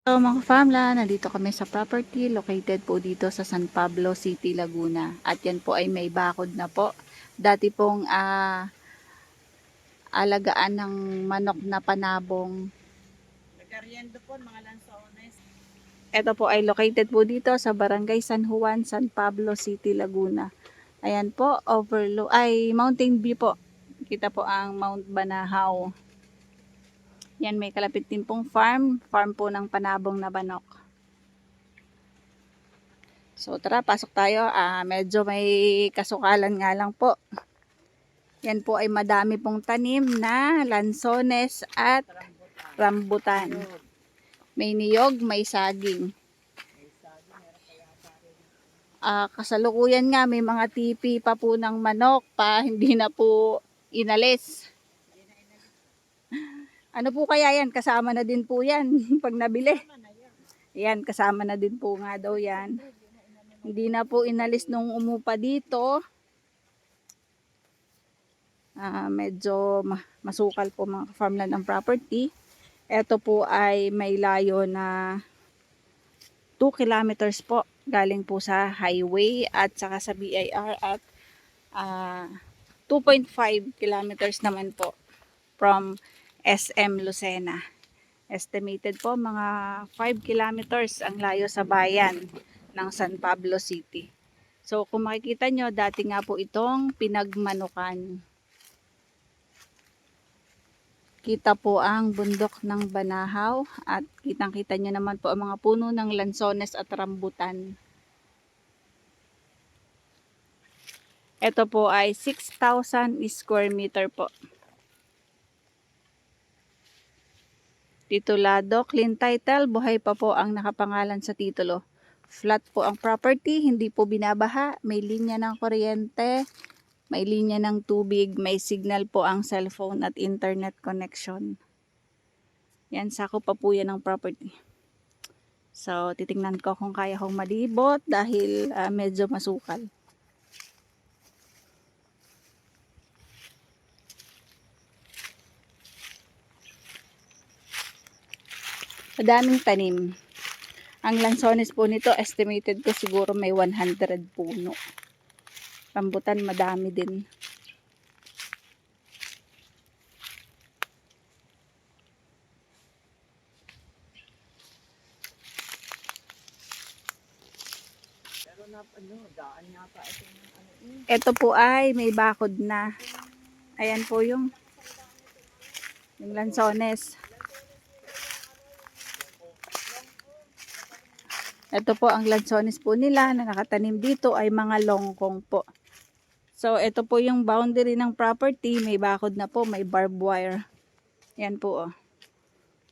So mga famla, nandito kami sa property located po dito sa San Pablo City, Laguna. At yan po ay may bakod na po. Dati pong alagaan ng manok na panabong. Nagariendo po mga lansones. Ito po ay located po dito sa Barangay San Juan, San Pablo City, Laguna. Ayan po, mountain view po. Kita po ang Mount Banahaw. Yan, may kalapit din pong farm po ng panabong na manok. So tara, pasok tayo. Medyo may kasukalan nga lang po. Yan po ay madami pong tanim na lansones at rambutan. May niyog, may saging. Kasalukuyan nga may mga tipi pa po ng manok pa hindi na po inalis. Ano po kaya yan? Kasama na din po yan pag nabili. Yan, kasama na din po nga daw yan. Hindi na po inalis nung umupa dito. Medyo masukal po mga farmland ang property. Ito po ay may layo na 2 kilometers po. Galing po sa highway at saka sa BIR at 2.5 kilometers naman po from SM Lucena. Estimated po mga 5 kilometers ang layo sa bayan ng San Pablo City. So kung makikita nyo, dati nga po itong pinagmanukan. Kita po ang bundok ng Banahaw at kitang-kita nyo naman po ang mga puno ng lansones at rambutan. Ito po ay 6,000 square meter po. Titulado, clean title, buhay pa po ang nakapangalan sa titulo. Flat po ang property, hindi po binabaha, may linya ng kuryente, may linya ng tubig, may signal po ang cellphone at internet connection. Yan, sakop pa po yan ng property. So, titingnan ko kung kaya kong malibot dahil medyo masukal. Madaming tanim. Ang lansones po nito, estimated ko siguro may 100 puno. Rambutan, madami din. Pero na daan yata ito Ito po ay may bakod na. Ayan po yung lansones. Ito po ang lansones po nila na nakatanim dito ay mga longkong po. So ito po yung boundary ng property, may bakod na po, may barbed wire. Yan po oh.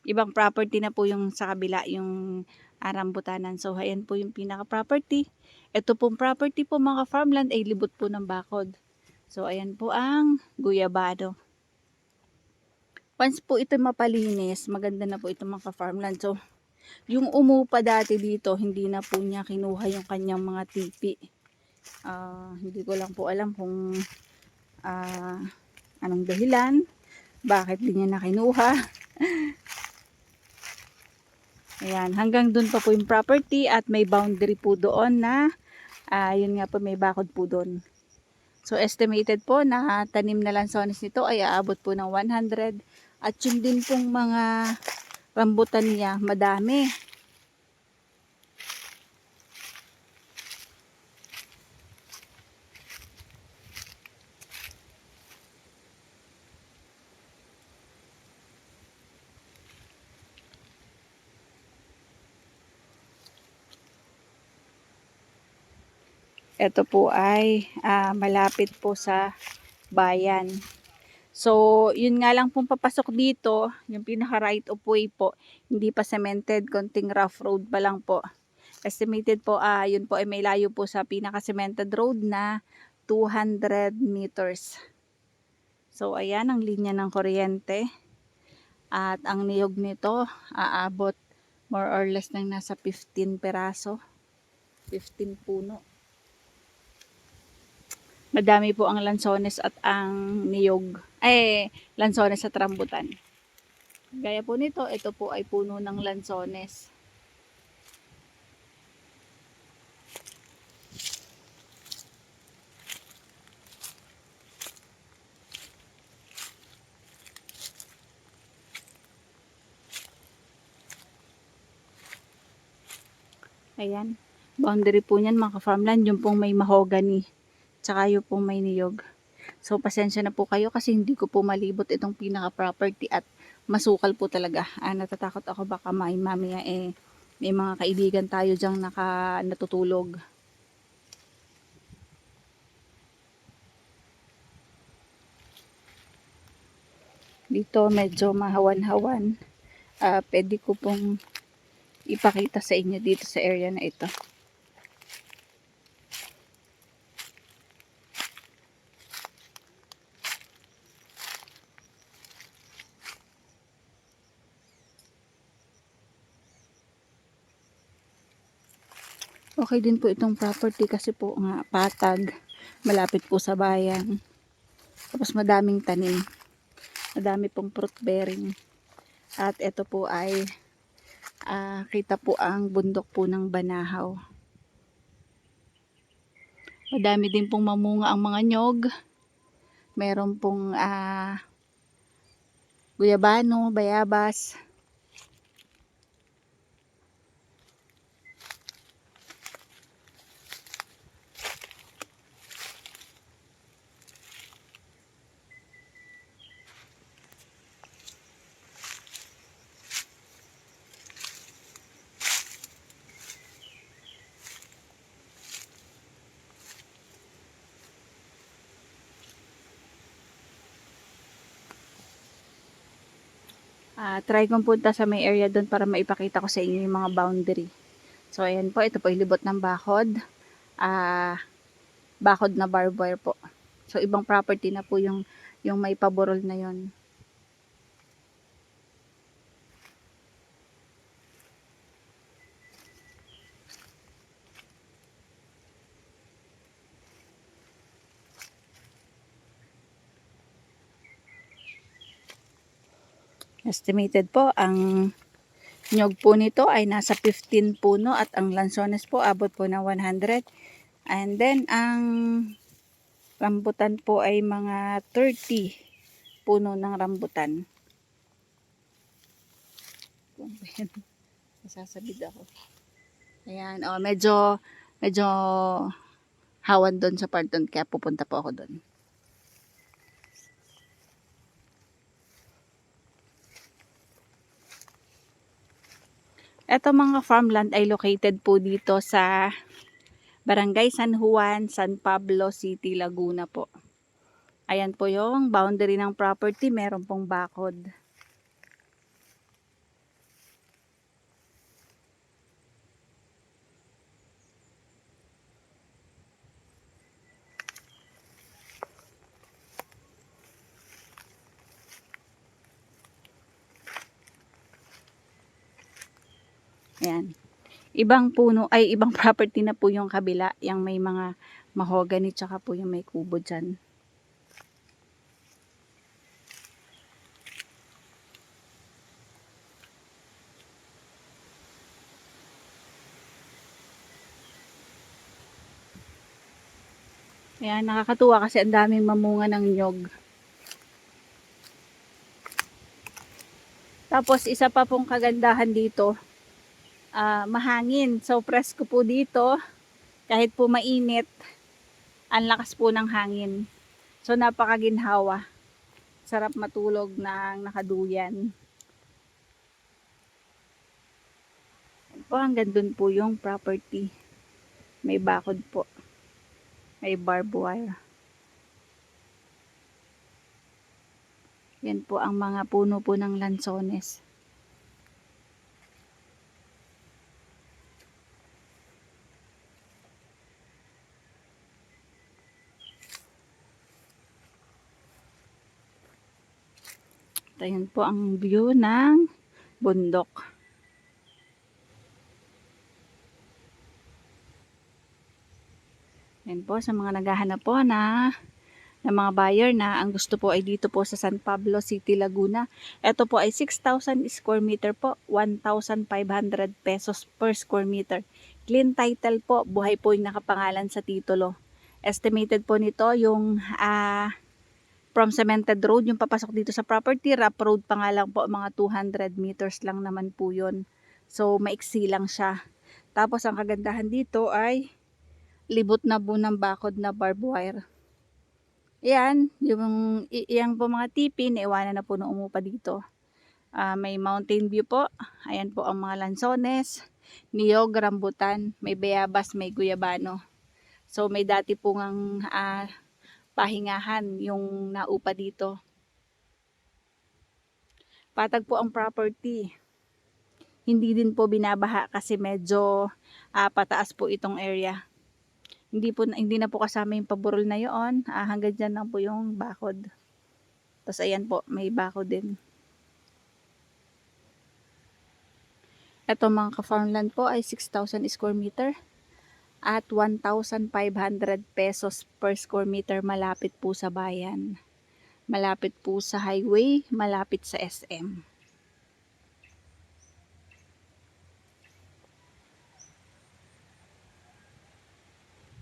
Ibang property na po yung sa kabila, yung rambutanan. So ayan po yung pinaka-property. Ito pong property po mga farmland ay libot po ng bakod. So ayan po ang guyabado. Once po ito mapalinis, maganda na po ito mga farmland. So yung umupa dati dito, hindi na po niya kinuha yung kanyang mga tipi. Hindi ko lang po alam kung anong dahilan, bakit di niya na kinuha. Ayan, hanggang dun pa po yung property at may boundary po doon na yun nga po, may bakod po doon. So estimated po na tanim na lansones nito ay aabot po ng 100 at yun din pong mga rambutan niya madami. Ito po ay malapit po sa bayan. So, yun nga lang pong papasok dito, yung pinaka right of way po, hindi pa cemented, konting rough road pa lang po. Estimated po, yun po ay may layo po sa pinaka cemented road na 200 meters. So, ayan ang linya ng kuryente. At ang niyog nito, aabot more or less ng nasa 15 peraso. 15 puno. Madami po ang lansones at ang niyog. Lansones at rambutan. Gaya po nito, ito po ay puno ng lansones. Ayan. Boundary po niyan mga ka-farmland, yung pong may mahogany. Tsaka yung pong may niyog. So, pasensya na po kayo kasi hindi ko po malibot itong pinaka-property at masukal po talaga. Natatakot ako baka mamaya may mga kaibigan tayo dyang natutulog. Dito medyo mahawan-hawan. Pwede ko pong ipakita sa inyo dito sa area na ito. Okay din po itong property kasi po nga patag, malapit po sa bayan. Tapos madaming tanim. Madami pong fruit bearing. At ito po ay kita po ang bundok po ng Banahaw. Madami din pong mamunga ang mga nyog. Meron pong guyabano, bayabas. Try kong punta sa may area doon para maipakita ko sa inyo yung mga boundary. So, ayan po. Ito po yung libot ng bakod. Bakod na barbed wire po. So, ibang property na po yung may paborol na yon. Estimated po, ang nyog po nito ay nasa 15 puno at ang lansones po abot po ng 100. And then, ang rambutan po ay mga 30 puno ng rambutan. Nasasabid ako. Ayan, medyo hawan doon sa part doon, kaya pupunta po ako doon. Ito mga farmland ay located po dito sa Barangay San Juan, San Pablo City, Laguna po. Ayan po yung boundary ng property, meron pong bakod. Ayan. Ibang puno ay ibang property na po yung kabila, yung may mga mahogany tsaka po yung may kubo dyan. Ayan, nakakatuwa kasi ang daming mamunga ng nyog. Tapos isa pa pong kagandahan dito, mahangin. So presko po dito, kahit po mainit, ang lakas po ng hangin. So napakaginhawa. Sarap matulog ng nakaduyan. Yan po, hanggang dun po yung property. May bakod po. May barbed wire. Yan po ang mga puno po ng lansones. Ayan po ang view ng bundok. Ayan po sa mga naghahanap po ng mga buyer na ang gusto po ay dito po sa San Pablo City, Laguna. Ito po ay 6,000 square meter po, 1,500 pesos per square meter. Clean title po, buhay po yung nakapangalan sa titulo. Estimated po nito yung from cemented road, yung papasok dito sa property, rough road pa nga lang po, mga 200 meters lang naman po yun. So, maiksi lang siya. Tapos ang kagandahan dito ay libot na po ng bakod na barbed wire. Yan, yung po mga tipi, naiwanan na po nung umupa dito. May mountain view po. Ayan po ang mga lansones, niyog, rambutan, may bayabas, may guyabano. So may dati po ngang pahingahan yung naupa dito. Patag po ang property. Hindi din po binabaha kasi medyo pataas po itong area. Hindi na po kasama yung paburol na yon. Hanggang dyan lang po yung bakod. Tapos ayan po, may bakod din. Ito mga ka-farmland po ay 6,000 square meter at 1,500 pesos per square meter, malapit po sa bayan. Malapit po sa highway, malapit sa SM.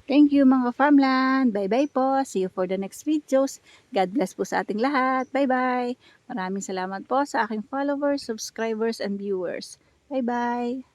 Thank you mga farmland. Bye-bye po. See you for the next videos. God bless po sa ating lahat. Bye-bye. Maraming salamat po sa aking followers, subscribers, and viewers. Bye-bye.